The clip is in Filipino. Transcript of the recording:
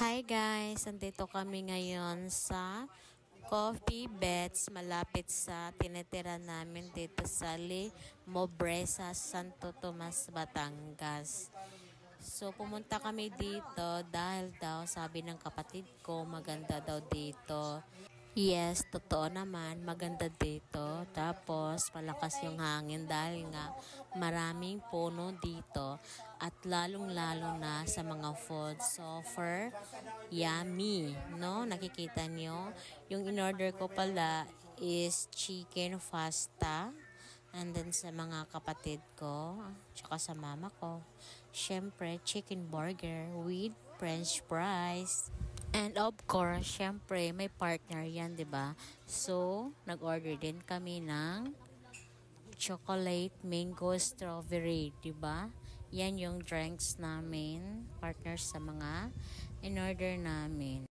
Hi guys! Andito kami ngayon sa Coffee Bets malapit sa tinitira namin dito sa Mobresa, Santo Tomas, Batangas. So pumunta kami dito dahil daw sabi ng kapatid ko maganda daw dito. Yes, totoo naman, maganda dito. Tapos, malakas yung hangin dahil nga maraming puno dito at lalong-lalo na sa mga food. Super yummy, no? Nakikita nyo? Yung in-order ko pala is chicken pasta. And then sa mga kapatid ko, tsaka sa mama ko, syempre chicken burger with french fries. And of course, syempre, may partner yan, di ba? So, nag-order din kami ng chocolate mango strawberry, di ba? Yan yung drinks namin, partners sa mga in-order namin.